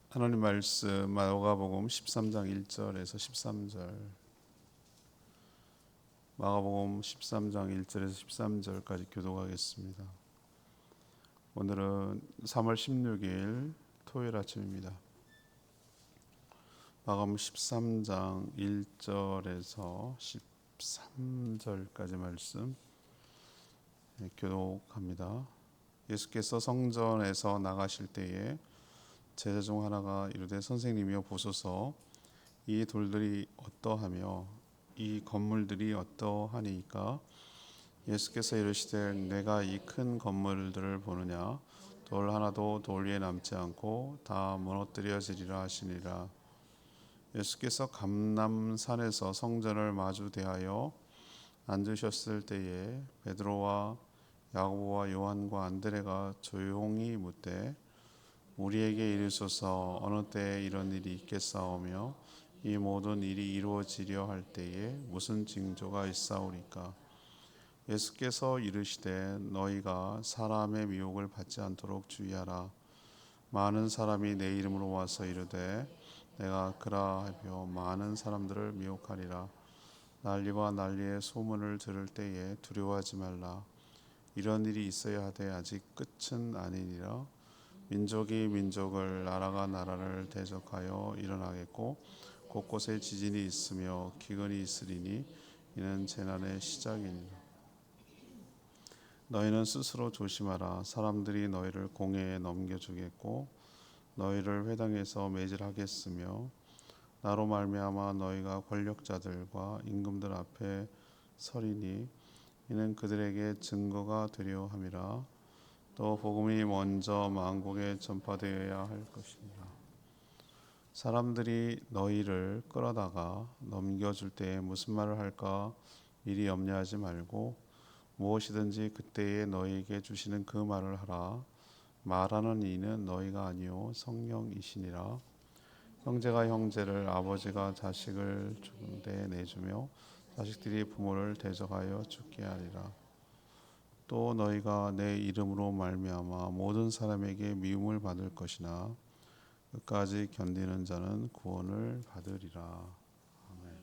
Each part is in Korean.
하나님 말씀 마가복음 13장 1절에서 13절. 마가복음 13장 1절에서 13절까지 교독하겠습니다. 오늘은 3월 16일 토요일 아침입니다. 마가복음 13장 1절에서 13절까지 말씀 교독합니다. 예수께서 성전에서 나가실 때에 제자 중 하나가 이르되 선생님이여 보소서, 이 돌들이 어떠하며 이 건물들이 어떠하니까? 예수께서 이르시되 내가 이 큰 건물들을 보느냐? 돌 하나도 돌 위에 남지 않고 다 무너뜨려지리라 하시니라. 예수께서 감람산에서 성전을 마주 대하여 앉으셨을 때에 베드로와 야고보와 요한과 안드레가 조용히 묻되 우리에게 이르소서, 어느 때에 이런 일이 있겠사오며 이 모든 일이 이루어지려 할 때에 무슨 징조가 있사오리까? 예수께서 이르시되 너희가 사람의 미혹을 받지 않도록 주의하라. 많은 사람이 내 이름으로 와서 이르되 내가 그라 하며 많은 사람들을 미혹하리라. 난리와 난리의 소문을 들을 때에 두려워하지 말라. 이런 일이 있어야 하되 아직 끝은 아니니라. 민족이 민족을, 나라가 나라를 대적하여 일어나겠고 곳곳에 지진이 있으며 기근이 있으리니 이는 재난의 시작이니라. 너희는 스스로 조심하라. 사람들이 너희를 공회에 넘겨주겠고 너희를 회당에서 매질하겠으며 나로 말미암아 너희가 권력자들과 임금들 앞에 서리니 이는 그들에게 증거가 되려 함이라. 또 복음이 먼저 만국에 전파되어야 할 것이니라. 사람들이 너희를 끌어다가 넘겨줄 때에 무슨 말을 할까 미리 염려하지 말고 무엇이든지 그때에 너희에게 주시는 그 말을 하라. 말하는 이는 너희가 아니요 성령이시니라. 형제가 형제를, 아버지가 자식을 죽은 데 내주며 자식들이 부모를 대적하여 죽게 하리라. 또 너희가 내 이름으로 말미암아 모든 사람에게 미움을 받을 것이나 끝까지 견디는 자는 구원을 받으리라. 아멘.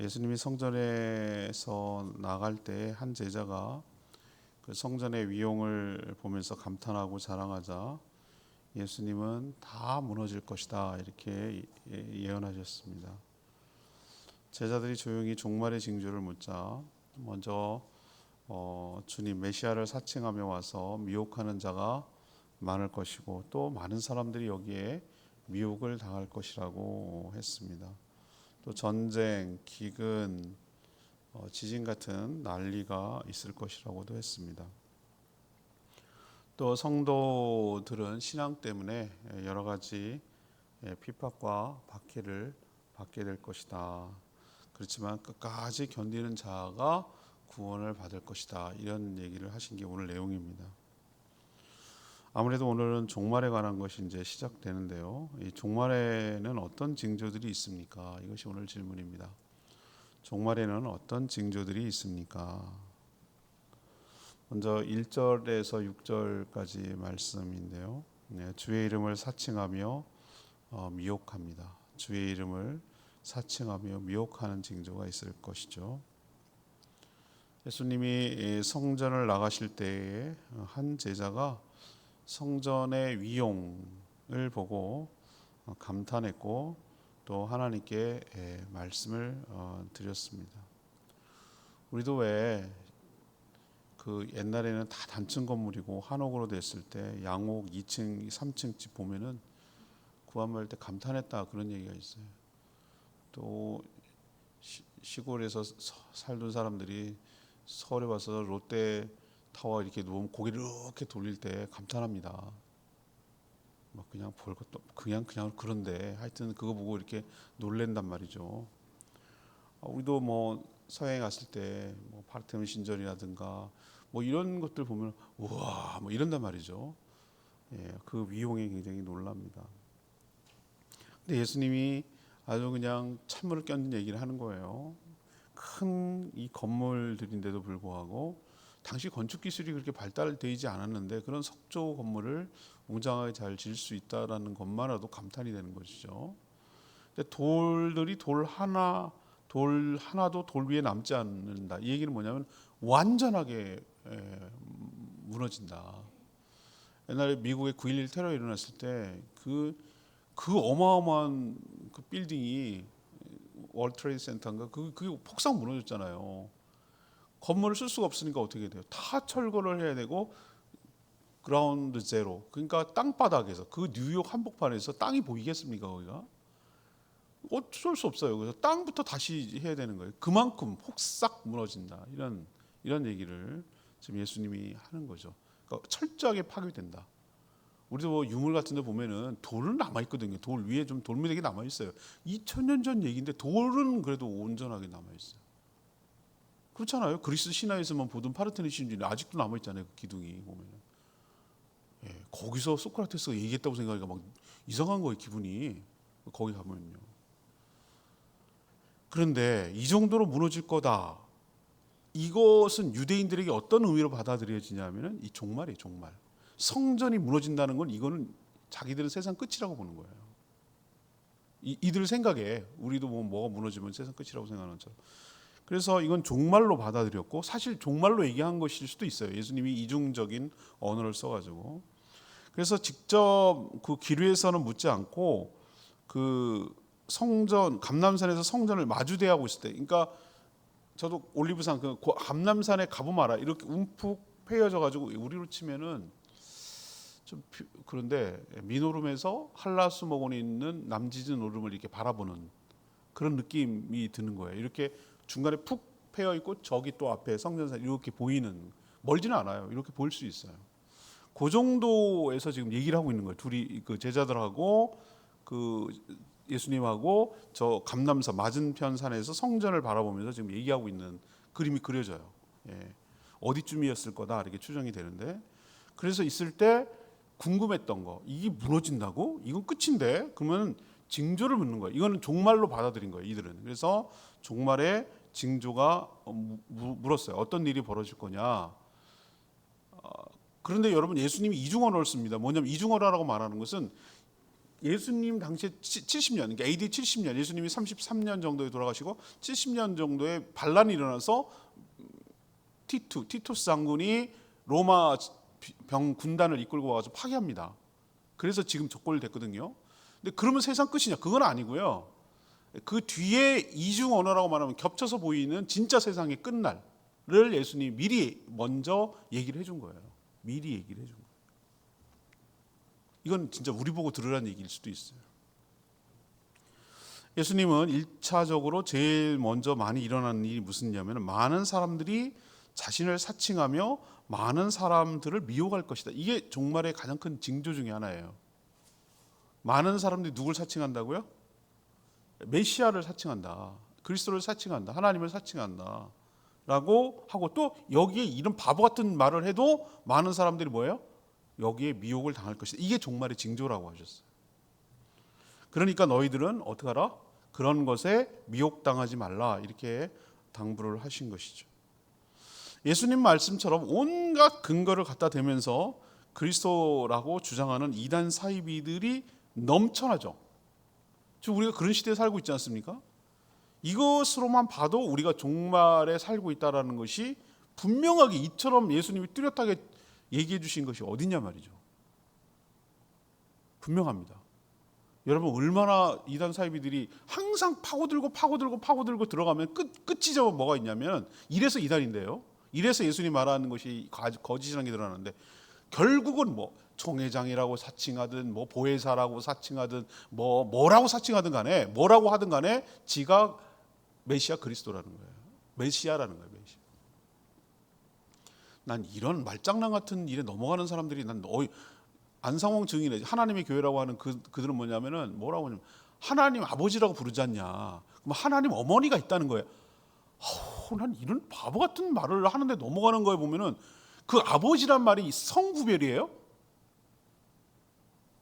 예수님이 성전에서 나갈 때 한 제자가 그 성전의 위용을 보면서 감탄하고 자랑하자 예수님은 다 무너질 것이다 이렇게 예언하셨습니다. 제자들이 조용히 종말의 징조를 묻자 먼저 주님 메시아를 사칭하며 와서 미혹하는 자가 많을 것이고 또 많은 사람들이 여기에 미혹을 당할 것이라고 했습니다. 또 전쟁, 기근, 지진 같은 난리가 있을 것이라고도 했습니다. 또 성도들은 신앙 때문에 여러 가지 핍박과 박해를 받게 될 것이다. 그렇지만 끝까지 견디는 자가 구원을 받을 것이다. 이런 얘기를 하신 게 오늘 내용입니다. 아무래도 오늘은 종말에 관한 것이 이제 시작되는데요. 이 종말에는 어떤 징조들이 있습니까? 이것이 오늘 질문입니다. 종말에는 어떤 징조들이 있습니까? 먼저 1절에서 6절까지 말씀인데요. 주의 이름을 사칭하며 미혹합니다. 주의 이름을 사칭하며 미혹하는 징조가 있을 것이죠. 예수님이 성전을 나가실 때에 한 제자가 성전의 위용을 보고 감탄했고 또 하나님께 말씀을 드렸습니다. 우리도 왜 그 옛날에는 다 단층 건물이고 한옥으로 됐을 때 양옥 2층, 3층 집 보면은 구한말 때 감탄했다 그런 얘기가 있어요. 또 시골에서 살던 사람들이 서울에 와서 롯데 타워 이렇게 놓으면 고개를 이렇게 돌릴 때 감탄합니다. 막 그냥 볼 것도 그냥 그런데 하여튼 그거 보고 이렇게 놀랜단 말이죠. 우리도 뭐 서해에 갔을 때 뭐 파르테논 신전이라든가 뭐 이런 것들 보면 우와 뭐 이런단 말이죠. 그 위용에 굉장히 놀랍니다. 근데 예수님이 아주 그냥 찬물을 껴는 얘기를 하는 거예요. 큰 이 건물들인데도 불구하고 당시 건축 기술이 그렇게 발달되지 않았는데 그런 석조 건물을 웅장하게 잘 지을 수 있다라는 것만으로도 감탄이 되는 것이죠. 근데 돌들이 돌 하나도 돌 위에 남지 않는다. 이 얘기는 뭐냐면 완전하게 무너진다. 옛날에 미국의 9.11 테러 일어났을 때 그 어마어마한 그 빌딩이 월드 트레이드 센터인가 그게 폭삭 무너졌잖아요. 건물을 쓸 수가 없으니까 어떻게 돼요? 다 철거를 해야 되고 그라운드 제로, 그러니까 땅바닥에서 그 뉴욕 한복판에서 땅이 보이겠습니까? 거기가 어쩔 수 없어요. 그래서 땅부터 다시 해야 되는 거예요. 그만큼 폭삭 무너진다. 이런 얘기를 지금 예수님이 하는 거죠. 그러니까 철저하게 파괴된다. 우리도 뭐 유물 같은 데 보면은 돌은 남아 있거든요. 돌 위에 좀 돌무더기 남아 있어요. 2000년 전 얘기인데 돌은 그래도 온전하게 남아 있어요. 그렇잖아요. 그리스 신화에서만 보던 파르테논 신전이 아직도 남아 있잖아요. 그 기둥이 보면. 거기서 소크라테스가 얘기했다고 생각하니까 막 이상한 거예요. 기분이. 거기 가면요. 그런데 이 정도로 무너질 거다. 이것은 유대인들에게 어떤 의미로 받아들여지냐면은 이 종말이에요. 종말. 성전이 무너진다는 건 이거는 자기들은 세상 끝이라고 보는 거예요. 이들 생각에 우리도 뭐가 무너지면 세상 끝이라고 생각하는 것처럼. 그래서 이건 종말로 받아들였고 사실 종말로 얘기한 것일 수도 있어요. 예수님이 이중적인 언어를 써가지고. 그래서 직접 그 기류에서는 묻지 않고 그 성전 감람산에서 성전을 마주대하고 있을 때, 그러니까 저도 올리브산 그 감람산에 가보마라 이렇게 움푹 패여져 가지고 우리로 치면은 좀 그런데 미노름에서 한라수목원에 있는 남지진 오름을 이렇게 바라보는 그런 느낌이 드는 거예요. 이렇게 중간에 푹 패여 있고 저기 또 앞에 성전산 이렇게 보이는, 멀지는 않아요. 이렇게 보일 수 있어요. 그 정도에서 지금 얘기를 하고 있는 거예요. 둘이 그 제자들하고 그 예수님하고 저 감람산 맞은편 산에서 성전을 바라보면서 지금 얘기하고 있는 그림이 그려져요. 어디쯤이었을 거다 이렇게 추정이 되는데, 그래서 있을 때 궁금했던 거, 이게 무너진다고? 이건 끝인데? 그러면 징조를 묻는 거예요. 이거는 종말로 받아들인 거예요, 이들은. 그래서 종말의 징조가 물었어요. 어떤 일이 벌어질 거냐? 그런데 여러분, 예수님이 이중언어를 씁니다. 뭐냐면 이중언어라고 말하는 것은 예수님 당시에 70년, 그러니까 AD 70년, 예수님이 33년 정도에 돌아가시고 70년 정도에 반란이 일어나서 티투스 장군이 로마 군단을 이끌고 와서 파괴합니다. 그래서 지금 적골 됐거든요. 근데 그러면 세상 끝이냐? 그건 아니고요. 그 뒤에 이중 언어라고 말하면 겹쳐서 보이는 진짜 세상의 끝날을 예수님이 미리 먼저 얘기를 해준 거예요. 미리 얘기를 해준 거예요. 이건 진짜 우리 보고 들으라는 얘기일 수도 있어요. 예수님은 1차적으로 제일 먼저 많이 일어나는 일이 무슨 일이냐면 많은 사람들이 자신을 사칭하며 많은 사람들을 미혹할 것이다. 이게 종말의 가장 큰 징조 중에 하나예요. 많은 사람들이 누굴 사칭한다고요? 메시아를 사칭한다. 그리스도를 사칭한다. 하나님을 사칭한다. 라고 하고 또 여기에 이런 바보 같은 말을 해도 많은 사람들이 뭐예요? 여기에 미혹을 당할 것이다. 이게 종말의 징조라고 하셨어요. 그러니까 너희들은 어떻게 하라? 그런 것에 미혹당하지 말라. 이렇게 당부를 하신 것이죠. 예수님 말씀처럼 온갖 근거를 갖다 대면서 그리스도라고 주장하는 이단 사이비들이 넘쳐나죠. 지금 우리가 그런 시대에 살고 있지 않습니까? 이것으로만 봐도 우리가 종말에 살고 있다는 것이 분명하게 이처럼 예수님이 뚜렷하게 얘기해 주신 것이 어디냐 말이죠. 분명합니다. 여러분, 얼마나 이단 사이비들이 항상 파고들고 들어가면 끝이죠. 뭐가 있냐면 이래서 이단인데요. 이래서 예수님 말하는 것이 거짓이라는 게 드러나는데, 결국은 뭐 총회장이라고 사칭하든 뭐 보혜사라고 사칭하든 뭐라고 사칭하든 간에 뭐라고 하든 간에 지가 메시아 그리스도라는 거예요. 메시아라는 거예요. 메시아. 난 이런 말장난 같은 일에 넘어가는 사람들이 안상홍 증인의 하나님의 교회라고 하는 그들은 뭐냐면은 뭐라고 하냐면 하나님 아버지라고 부르지 않냐. 그럼 하나님 어머니가 있다는 거예요. 난 이런 바보 같은 말을 하는데 넘어가는 거에 보면은 그 아버지란 말이 성구별이에요.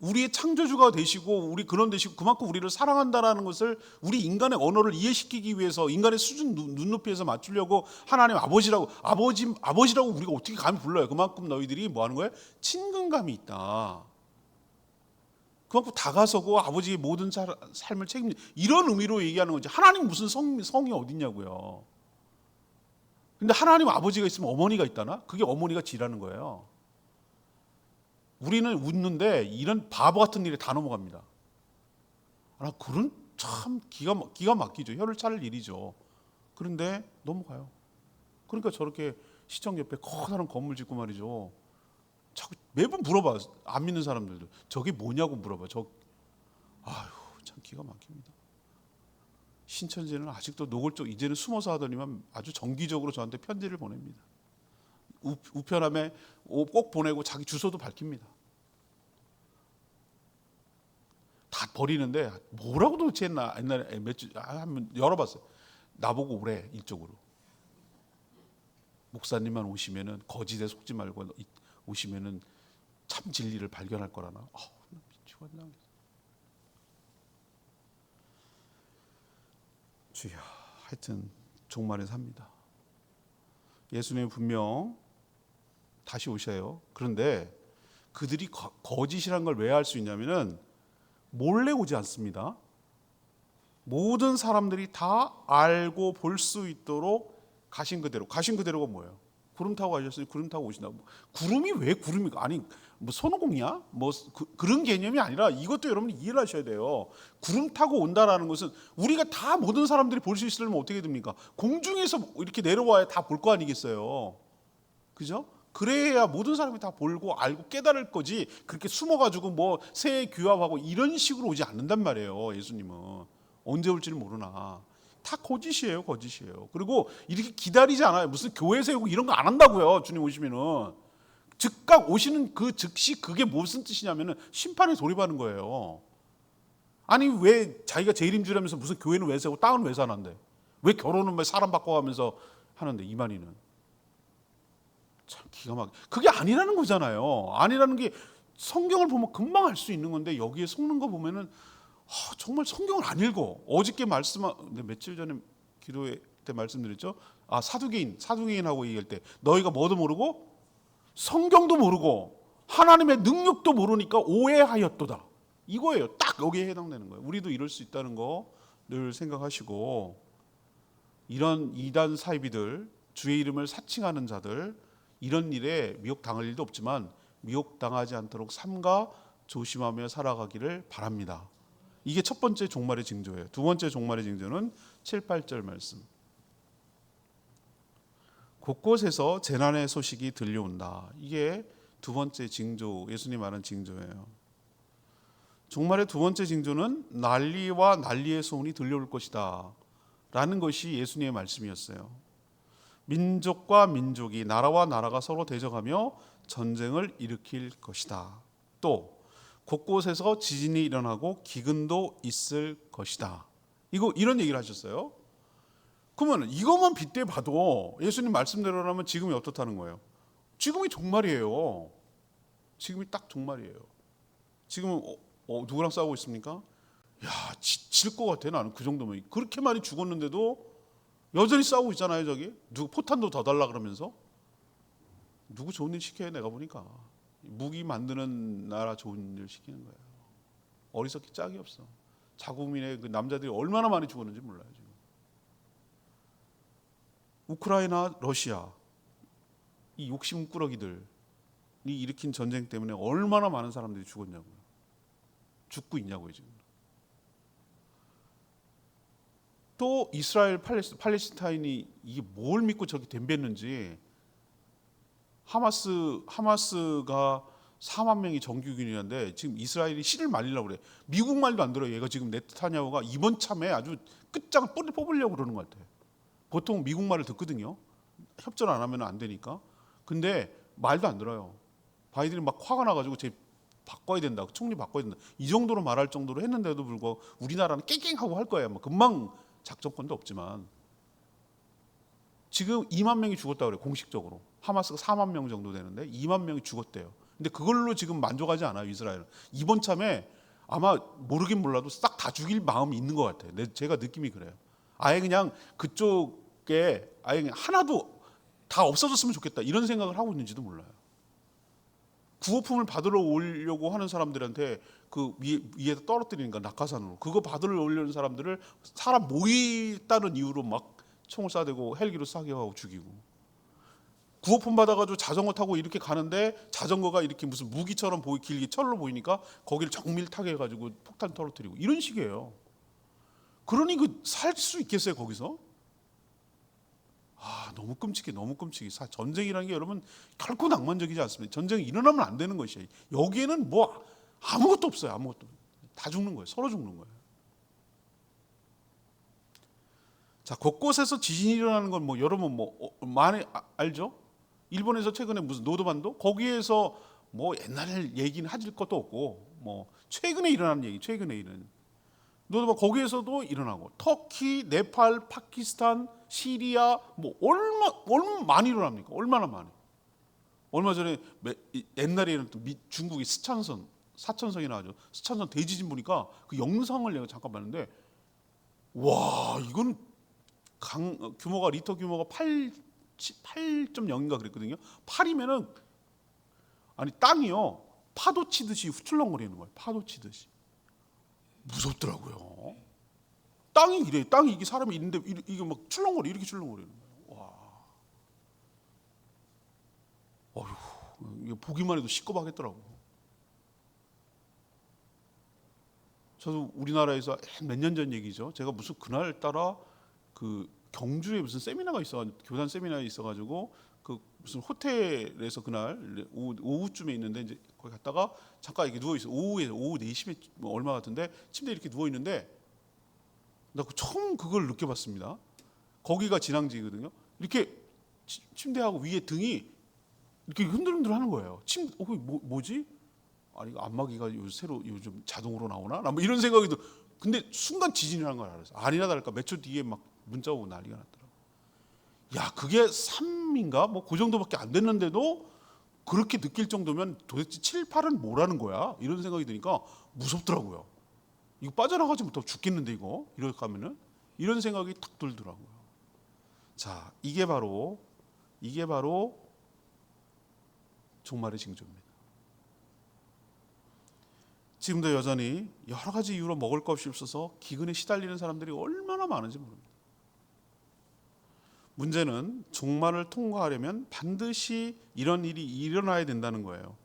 우리의 창조주가 되시고 우리 그런 되시고 그만큼 우리를 사랑한다라는 것을 우리 인간의 언어를 이해시키기 위해서 인간의 수준 눈높이에서 맞추려고 하나님 아버지라고 우리가 어떻게 감히 불러요. 그만큼 너희들이 뭐 하는 거예요? 친근감이 있다. 그만큼 다가서고 아버지의 모든 삶을 책임져 이런 의미로 얘기하는 거지. 하나님 무슨 성이 어딨냐고요. 근데 하나님 아버지가 있으면 어머니가 있다나? 그게 어머니가 지라는 거예요. 우리는 웃는데 이런 바보 같은 일에 다 넘어갑니다. 그런 참 기가 막히죠. 혀를 차릴 일이죠. 그런데 넘어가요. 그러니까 저렇게 시청 옆에 커다란 건물 짓고 말이죠. 자꾸 매번 물어봐. 안 믿는 사람들도 저게 뭐냐고 물어봐. 참 기가 막힙니다. 신천지는 아직도 노골적 이제는 숨어서 하더니만 아주 정기적으로 저한테 편지를 보냅니다. 우편함에 꼭 보내고 자기 주소도 밝힙니다. 다 버리는데 뭐라고 도대체 했나 옛날에 한번 열어봤어요. 나보고 오래 이쪽으로. 목사님만 오시면은 거짓에 속지 말고 오시면은 참 진리를 발견할 거라나. 미치겠나. 주여, 하여튼 종말에 삽니다. 예수님은 분명 다시 오셔요. 그런데 그들이 거짓이란 걸 왜 알 수 있냐면은 몰래 오지 않습니다. 모든 사람들이 다 알고 볼 수 있도록 가신 그대로가 뭐예요? 구름 타고 가셨으니 구름 타고 오신다고. 구름이 왜 구름이가 아니 뭐 손오공이야? 그런 개념이 아니라 이것도 여러분이 이해를 하셔야 돼요. 구름 타고 온다라는 것은 우리가 다 모든 사람들이 볼 수 있으려면 어떻게 됩니까? 공중에서 이렇게 내려와야 다 볼 거 아니겠어요. 그죠? 그래야 모든 사람이 다 보고 알고 깨달을 거지. 그렇게 숨어가지고 뭐 새해 규합하고 이런 식으로 오지 않는단 말이에요. 예수님은 언제 올지를 모르나. 다 거짓이에요. 그리고 이렇게 기다리지 않아요. 무슨 교회 세우고 이런 거 안 한다고요. 주님 오시면은 즉각 오시는 그 즉시 그게 무슨 뜻이냐면은 심판에 돌입하는 거예요. 아니 왜 자기가 제일인 줄 알면서 무슨 교회는 왜 세우고 땅은 왜 사는데? 왜 결혼은 왜 사람 바꿔가면서 하는데 이만희는 참 기가 막. 그게 아니라는 거잖아요. 아니라는 게 성경을 보면 금방 알 수 있는 건데 여기에 속는 거 보면은 정말 성경을 안 읽어. 어저께 며칠 전에 기도회 때 말씀드렸죠. 사두개인하고 얘기할 때 너희가 뭐도 모르고 성경도 모르고 하나님의 능력도 모르니까 오해하였도다. 이거예요. 딱 여기에 해당되는 거예요. 우리도 이럴 수 있다는 거 늘 생각하시고 이런 이단 사이비들 주의 이름을 사칭하는 자들 이런 일에 미혹당할 일도 없지만 미혹당하지 않도록 삼가 조심하며 살아가기를 바랍니다. 이게 첫 번째 종말의 징조예요. 두 번째 종말의 징조는 7, 8절 말씀. 곳곳에서 재난의 소식이 들려온다. 이게 두 번째 징조, 예수님 말한 징조예요. 종말의 두 번째 징조는 난리와 난리의 소문이 들려올 것이다 라는 것이 예수님의 말씀이었어요. 민족과 민족이 나라와 나라가 서로 대적하며 전쟁을 일으킬 것이다. 또 곳곳에서 지진이 일어나고 기근도 있을 것이다. 이런 얘기를 하셨어요. 그러면 이것만 빗대 봐도 예수님 말씀대로라면 지금이 어떻다는 거예요? 지금이 종말이에요. 지금이 딱 종말이에요. 지금은 누구랑 싸우고 있습니까? 질 것 같아 나는 그 정도면. 그렇게 많이 죽었는데도 여전히 싸우고 있잖아요. 저기 누구 포탄도 더 달라 그러면서. 누구 좋은 일 시켜요 내가 보니까. 무기 만드는 나라 좋은 일 시키는 거예요. 어리석기 짝이 없어. 자국민의 그 남자들이 얼마나 많이 죽었는지 몰라요 지금. 우크라이나, 러시아 이 욕심꾸러기들이 일으킨 전쟁 때문에 얼마나 많은 사람들이 죽었냐고요. 죽고 있냐고요 지금. 또 이스라엘, 팔레스타인이 이게 뭘 믿고 저렇게 덤볐는지. 하마스가 4만 명이 정규군이었는데 지금 이스라엘이 씨를 말리려고 그래. 미국 말도 안 들어요. 얘가 지금 네타냐후가 이번 참에 아주 끝장을 뽑으려고 그러는 것 같아요. 보통 미국 말을 듣거든요. 협전 안 하면 안 되니까. 근데 말도 안 들어요. 바이든이 막 화가 나가지고 바꿔야 된다. 총리 바꿔야 된다. 이 정도로 말할 정도로 했는데도 불구하고 우리나라는 깽깽하고 할 거예요. 금방 작전권도 없지만. 지금 2만 명이 죽었다고 그래요. 공식적으로. 하마스가 4만 명 정도 되는데 2만 명이 죽었대요. 근데 그걸로 지금 만족하지 않아요, 이스라엘은. 이번 참에 아마 모르긴 몰라도 싹 다 죽일 마음이 있는 것 같아요. 제가 느낌이 그래요. 아예 그냥 그쪽에 아예 그냥 하나도 다 없어졌으면 좋겠다 이런 생각을 하고 있는지도 몰라요. 구호품을 받으러 오려고 하는 사람들한테 그 위에다 떨어뜨리니까 낙하산으로 그거 받으러 오려는 사람들을 사람 모이다는 이유로 막 총을 쏴대고 헬기로 쏴대고 죽이고, 구호품 받아가지고 자전거 타고 이렇게 가는데 자전거가 이렇게 무슨 무기처럼 길게 철로 보이니까 거기를 정밀타게 해가지고 폭탄 떨어뜨리고 이런 식이에요. 그러니 그 살 수 있겠어요 거기서? 너무 끔찍해, 너무 끔찍해. 전쟁이라는 게 여러분 결코 낭만적이지 않습니다. 전쟁이 일어나면 안 되는 것이에요. 여기에는 뭐 아무것도 없어요. 아무것도. 다 죽는 거예요. 서로 죽는 거예요. 자, 곳곳에서 지진이 일어나는 건 뭐 여러분 많이 알죠? 일본에서 최근에 무슨 노도반도 거기에서 뭐 옛날 얘기는 하실 것도 없고 뭐 최근에 일어난 얘기, 최근에 일어난 노도반 거기에서도 일어나고, 터키, 네팔, 파키스탄, 시리아 뭐 얼마 많이 일어납니까? 얼마나 많이. 얼마 전에 옛날에 일어났던 중국의 사천성이나 하죠. 스촨성 대지진 보니까 그 영상을 내가 잠깐 봤는데, 와, 이거는 규모가 리터 규모가 8.0인가 그랬거든요. 8이면은 아니 땅이요 파도 치듯이 후출렁거리는 거예요. 파도 치듯이. 무섭더라고요. 땅이 이래. 땅이 이게 사람이 있는데 이게 막 출렁거리 이렇게 출렁거리는 거예요. 와. 어휴, 이게 보기만 해도 시끄럽겠더라고. 저도 우리나라에서 몇 년 전 얘기죠. 제가 무슨 그날 따라 그 경주에 무슨 세미나가 있어, 교단 세미나에 있어가지고 그 무슨 호텔에서 그날 오후쯤에 있는데 이제 거기 갔다가 잠깐 이렇게 누워 있어. 오후 4시에 뭐 얼마 같은데 침대에 이렇게 누워 있는데 나 처음 그걸 느껴봤습니다. 거기가 진앙지거든요. 이렇게 침대하고 위에 등이 이렇게 흔들흔들 하는 거예요. 뭐지? 아니 안마기가 요즘 자동으로 나오나? 나 뭐 이런 생각이 들. 근데 순간 지진이라는 걸 알았어요. 아니나 다를까 몇 초 뒤에 막 문자 오고 난리가 났더라고. 야, 그게 3인가 뭐 그 정도밖에 안 됐는데도 그렇게 느낄 정도면 도대체 7, 8은 뭐라는 거야? 이런 생각이 드니까 무섭더라고요. 이거 빠져나가지 못하고 죽겠는데 이렇게 하면은 이런 생각이 탁 들더라고요. 자, 이게 바로 종말의 징조입니다. 지금도 여전히 여러 가지 이유로 먹을 것이 없어서 기근에 시달리는 사람들이 얼마나 많은지 모릅니다. 문제는 종말을 통과하려면 반드시 이런 일이 일어나야 된다는 거예요.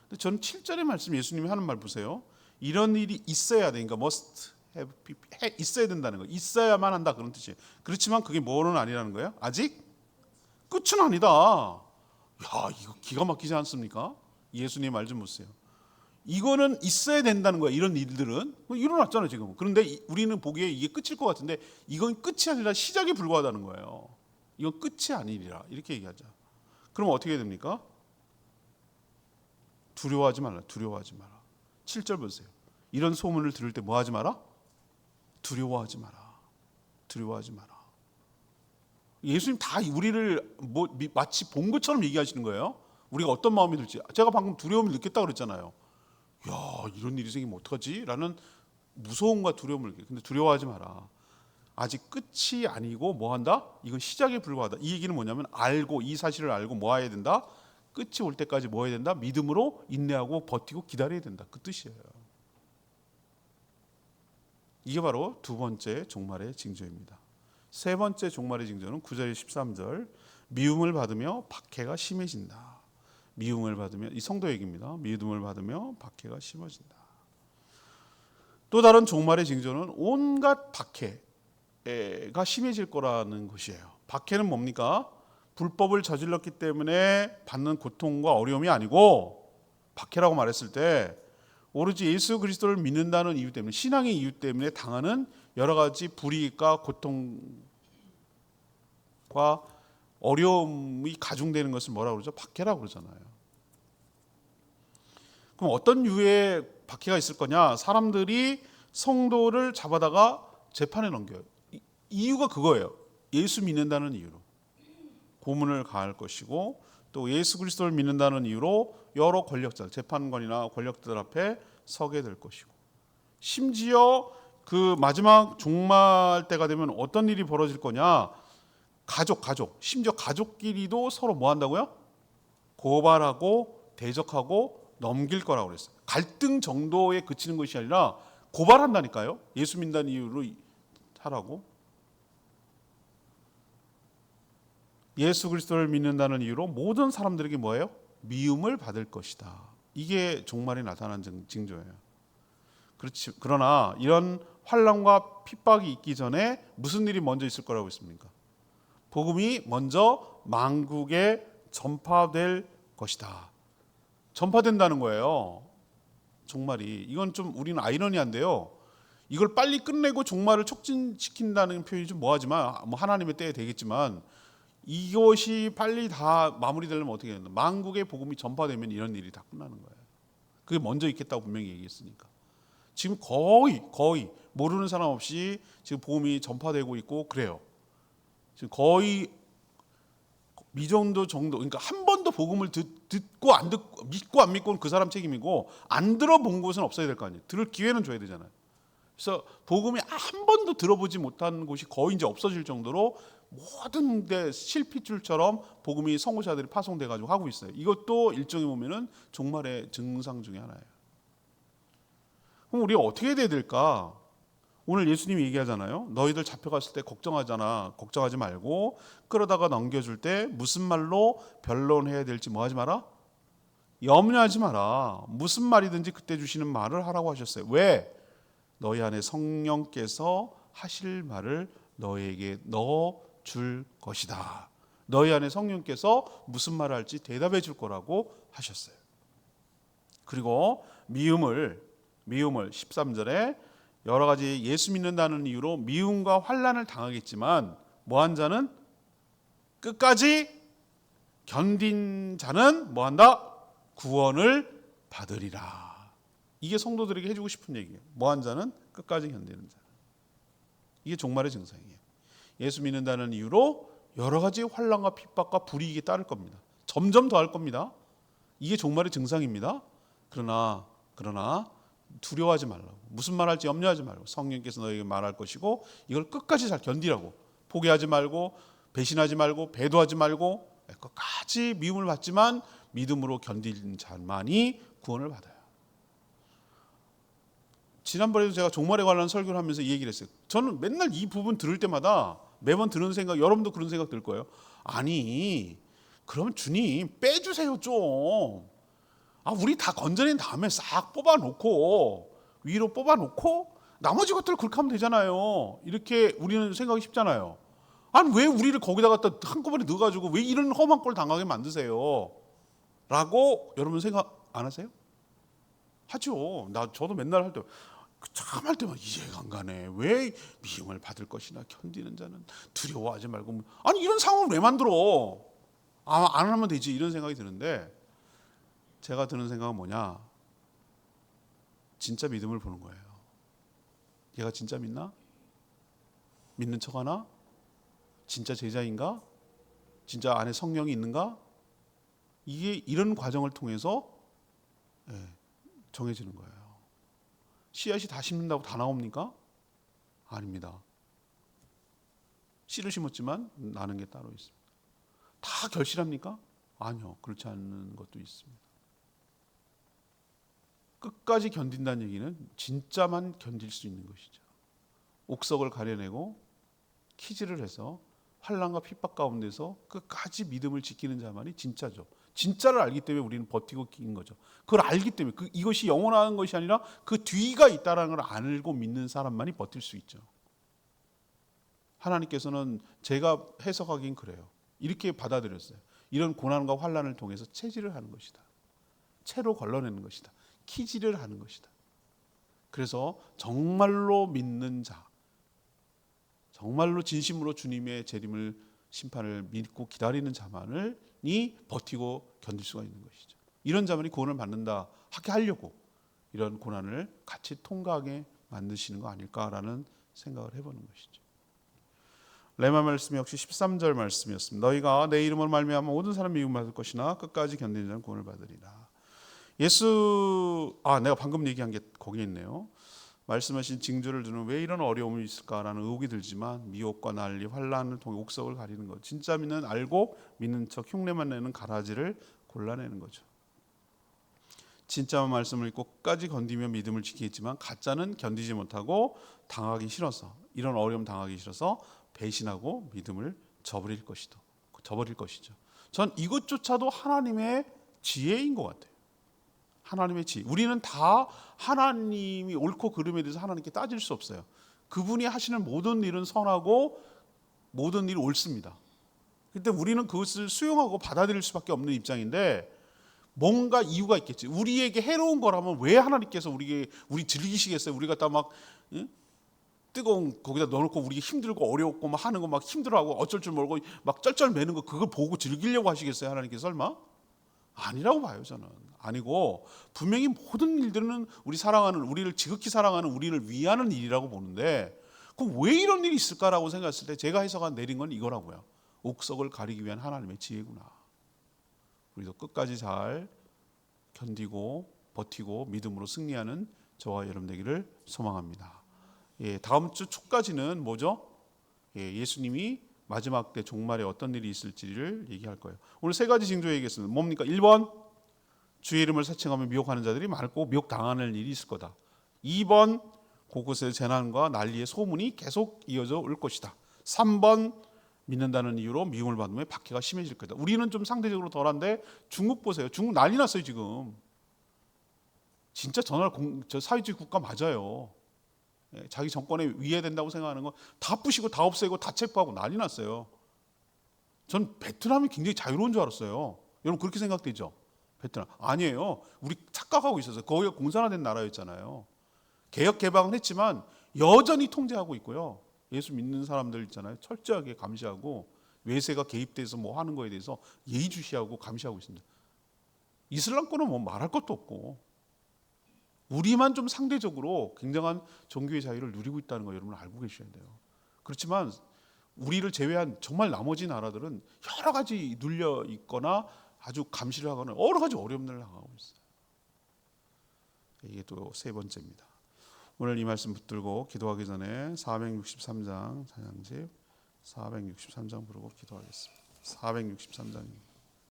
근데 저는 7절의 말씀 예수님이 하는 말 보세요. 이런 일이 있어야 되니까 must have 있어야 된다는 거예요. 있어야만 한다 그런 뜻이에요. 그렇지만 그게 뭐는 아니라는 거예요. 아직 끝은 아니다. 야, 이거 기가 막히지 않습니까? 예수님 말 좀 보세요. 이거는 있어야 된다는 거야. 이런 일들은 일어났잖아요 지금. 그런데 우리는 보기에 이게 끝일 것 같은데 이건 끝이 아니라 시작에 불과하다는 거예요. 이건 끝이 아니리라 이렇게 얘기하자. 그럼 어떻게 됩니까? 두려워하지 말라. 7절 보세요. 이런 소문을 들을 때 뭐 하지 마라? 두려워하지 마라. 예수님 다 우리를 마치 본 것처럼 얘기하시는 거예요. 우리가 어떤 마음이 들지. 제가 방금 두려움을 느꼈다고 그랬잖아요. 야, 이런 일이 생기면 어떡하지? 라는 무서움과 두려움을 느껴요. 근데 두려워하지 마라. 아직 끝이 아니고 뭐 한다? 이건 시작에 불과하다. 이 얘기는 뭐냐면 이 사실을 알고 뭐 해야 된다? 끝이 올 때까지 뭐 해야 된다? 믿음으로 인내하고 버티고 기다려야 된다. 그 뜻이에요. 이게 바로 두 번째 종말의 징조입니다. 세 번째 종말의 징조는 9절 13절 미움을 받으며 박해가 심해진다. 미움을 받으며, 이 성도 얘기입니다. 미움을 받으며 박해가 심해진다. 또 다른 종말의 징조는 온갖 박해가 심해질 거라는 것이에요. 박해는 뭡니까? 불법을 저질렀기 때문에 받는 고통과 어려움이 아니고, 박해라고 말했을 때 오로지 예수 그리스도를 믿는다는 이유 때문에, 신앙의 이유 때문에 당하는 여러 가지 불이익과 고통과 어려움이 가중되는 것을 뭐라고 그러죠? 박해라고 그러잖아요. 그럼 어떤 유의 박해가 있을 거냐? 사람들이 성도를 잡아다가 재판에 넘겨요. 이유가 그거예요. 예수 믿는다는 이유로 고문을 가할 것이고 또 예수 그리스도를 믿는다는 이유로 여러 권력자, 재판관이나 권력들 앞에 서게 될 것이고, 심지어 그 마지막 종말 때가 되면 어떤 일이 벌어질 거냐? 가족, 심지어 가족끼리도 서로 뭐 한다고요? 고발하고 대적하고 넘길 거라고 그랬어요. 갈등 정도에 그치는 것이 아니라 고발한다니까요. 예수 믿는다는 이유로 하라고. 예수 그리스도를 믿는다는 이유로 모든 사람들에게 뭐예요? 미움을 받을 것이다. 이게 종말에 나타난 징조예요. 그렇지. 그러나 이런 환난과 핍박이 있기 전에 무슨 일이 먼저 있을 거라고 했습니까? 복음이 먼저 만국에 전파될 것이다. 전파된다는 거예요. 종말이. 이건 좀 우리는 아이러니한데요. 이걸 빨리 끝내고 종말을 촉진시킨다는 표현이 좀 뭐하지만, 뭐 하나님의 때에 되겠지만, 이것이 빨리 다 마무리되려면 어떻게 되나? 만국의 복음이 전파되면 이런 일이 다 끝나는 거예요. 그게 먼저 있겠다고 분명히 얘기했으니까. 지금 거의 모르는 사람 없이 지금 복음이 전파되고 있고 그래요. 지금 거의 미정도 정도, 그러니까 한 번도 복음을 듣고 안 듣고, 믿고 안 믿고는 그 사람 책임이고, 안 들어본 곳은 없어야 될 거 아니에요. 들을 기회는 줘야 되잖아요. 그래서 복음이 한 번도 들어보지 못한 곳이 거의 이제 없어질 정도로 모든 데 실핏줄처럼 복음이 선고자들이 파송돼 가지고 하고 있어요. 이것도 일종의 보면은 종말의 증상 중에 하나예요. 그럼 우리가 어떻게 해야 될까? 오늘 예수님이 얘기하잖아요. 너희들 잡혀갔을 때 걱정하지 말고, 끌어다가 넘겨줄 때 무슨 말로 변론해야 될지 뭐 하지 마라? 염려하지 마라. 무슨 말이든지 그때 주시는 말을 하라고 하셨어요. 왜? 너희 안에 성령께서 하실 말을 너희에게 넣어줄 것이다. 너희 안에 성령께서 무슨 말을 할지 대답해 줄 거라고 하셨어요. 그리고 미움을 13절에 여러 가지 예수 믿는다는 이유로 미움과 환난을 당하겠지만, 뭐한 자는 끝까지 견딘 자는 뭐한다? 구원을 받으리라. 이게 성도들에게 해주고 싶은 얘기예요. 뭐한 자는 끝까지 견디는 자. 이게 종말의 증상이에요. 예수 믿는다는 이유로 여러 가지 환난과 핍박과 불이익이 따를 겁니다. 점점 더 할 겁니다. 이게 종말의 증상입니다. 그러나 두려워하지 말라고. 무슨 말할지 염려하지 말고, 성령께서 너에게 말할 것이고 이걸 끝까지 잘 견디라고. 포기하지 말고, 배신하지 말고, 배도하지 말고, 끝까지 미움을 받지만 믿음으로 견디는 자만이 구원을 받아요. 지난번에도 제가 종말에 관한 설교를 하면서 이 얘기를 했어요. 저는 맨날 이 부분 들을 때마다 매번 드는 생각, 여러분도 그런 생각 들 거예요. 아니, 그럼 주님 빼주세요 좀. 우리 다 건져낸 다음에 싹 뽑아놓고, 위로 뽑아놓고 나머지 것들을 그렇게 하면 되잖아요. 이렇게 우리는 생각이 쉽잖아요. 아니, 왜 우리를 거기다 갖다 한꺼번에 넣어가지고 왜 이런 험한 꼴 당하게 만드세요? 라고 여러분 생각 안 하세요? 하죠. 저도 맨날 할 때 참 할 때만 이해가 안 가네. 왜 미움을 받을 것이나 견디는 자는 두려워하지 말고, 아니 이런 상황을 왜 만들어? 안 하면 되지, 이런 생각이 드는데, 제가 드는 생각은 뭐냐? 진짜 믿음을 보는 거예요. 얘가 진짜 믿나? 믿는 척하나? 진짜 제자인가? 진짜 안에 성령이 있는가? 이게 이런 과정을 통해서 정해지는 거예요. 씨앗이 다 심는다고 다 나옵니까? 아닙니다. 씨를 심었지만 나는 게 따로 있습니다. 다 결실합니까? 아니요. 그렇지 않은 것도 있습니다. 끝까지 견딘다는 얘기는 진짜만 견딜 수 있는 것이죠. 옥석을 가려내고 키질을 해서 환난과 핍박 가운데서 끝까지 믿음을 지키는 자만이 진짜죠. 진짜를 알기 때문에 우리는 버티고 낀 거죠. 그걸 알기 때문에 이것이 영원한 것이 아니라 그 뒤가 있다는 걸 알고 믿는 사람만이 버틸 수 있죠. 하나님께서는 제가 해석하기엔 그래요. 이렇게 받아들였어요. 이런 고난과 환난을 통해서 체질을 하는 것이다. 채로 걸러내는 것이다. 키질을 하는 것이다. 그래서 정말로 믿는 자, 정말로 진심으로 주님의 재림을, 심판을 믿고 기다리는 자만이 버티고 견딜 수가 있는 것이죠. 이런 자만이 구원을 받는다 하게 하려고 이런 고난을 같이 통과하게 만드시는 거 아닐까라는 생각을 해보는 것이죠. 레마 말씀 역시 13절 말씀이었습니다. 너희가 내 이름으로 말미암아 모든 사람 미움 받을 것이나 끝까지 견디는 자는 구원을 받으리라. 내가 방금 얘기한 게 거기에 있네요. 말씀하신 징조를 두는 왜 이런 어려움이 있을까라는 의혹이 들지만 미혹과 난리, 환란을 통해 옥석을 가리는 것. 진짜 믿는 알고 믿는 척 흉내만 내는 가라지를 골라내는 거죠. 진짜 말씀을 읽고 끝까지 건디며 믿음을 지키겠지만 가짜는 견디지 못하고 당하기 싫어서 이런 어려움 당하기 싫어서 배신하고 믿음을 저버릴 것이죠. 전 이것조차도 하나님의 지혜인 것 같아요. 하나님의 지혜. 우리는 다 하나님이 옳고 그름에 대해서 하나님께 따질 수 없어요. 그분이 하시는 모든 일은 선하고 모든 일이 옳습니다. 그때 우리는 그것을 수용하고 받아들일 수밖에 없는 입장인데 뭔가 이유가 있겠지. 우리에게 해로운 거라면 왜 하나님께서 우리 즐기시겠어요? 우리 갖다 막 뜨거운 거기다 넣어놓고 우리 힘들고 어렵고 막 하는 거 막 힘들어하고 어쩔 줄 모르고 막 쩔쩔매는 거 그걸 보고 즐기려고 하시겠어요? 하나님께서 설마? 아니라고 봐요. 저는 아니고 분명히 모든 일들은 우리를 지극히 사랑하는 우리를 위하는 일이라고 보는데 그럼 왜 이런 일이 있을까라고 생각했을 때 제가 해석한 내린 건 이거라고요. 옥석을 가리기 위한 하나님의 지혜구나. 우리도 끝까지 잘 견디고 버티고 믿음으로 승리하는 저와 여러분 되기를 소망합니다. 다음 주 초까지는 뭐죠? 예수님이 마지막 때 종말에 어떤 일이 있을지를 얘기할 거예요. 오늘 세 가지 징조 얘기했습니다. 뭡니까? 1번 주의 이름을 사칭하며 미혹하는 자들이 많고 미혹당하는 일이 있을 거다. 2번 곳곳에 재난과 난리의 소문이 계속 이어져 올 것이다. 3번 믿는다는 이유로 미움을 받으며 박해가 심해질 거다. 우리는 좀 상대적으로 덜한데 중국 보세요. 중국 난리 났어요 지금. 진짜 저 사회주의 국가 맞아요. 자기 정권에 위해된다고 생각하는 거 다 부시고 다 없애고 다 체포하고 난리 났어요. 전 베트남이 굉장히 자유로운 줄 알았어요. 여러분 그렇게 생각되죠? 베트남 아니에요. 우리 착각하고 있었어요. 거기가 공산화된 나라였잖아요. 개혁 개방은 했지만 여전히 통제하고 있고요. 예수 믿는 사람들 있잖아요. 철저하게 감시하고 외세가 개입돼서 뭐 하는 거에 대해서 예의주시하고 감시하고 있습니다. 이슬람권은 뭐 말할 것도 없고 우리만 좀 상대적으로 굉장한 종교의 자유를 누리고 있다는 거 여러분 알고 계셔야 돼요. 그렇지만 우리를 제외한 정말 나머지 나라들은 여러 가지 눌려 있거나 아주 감시를 하거나 여러 가지 어려움들을 당하고 있어요. 이게 또 세 번째입니다. 오늘 이 말씀 붙들고 기도하기 전에 463장 찬양집 463장 부르고 기도하겠습니다. 463장입니다.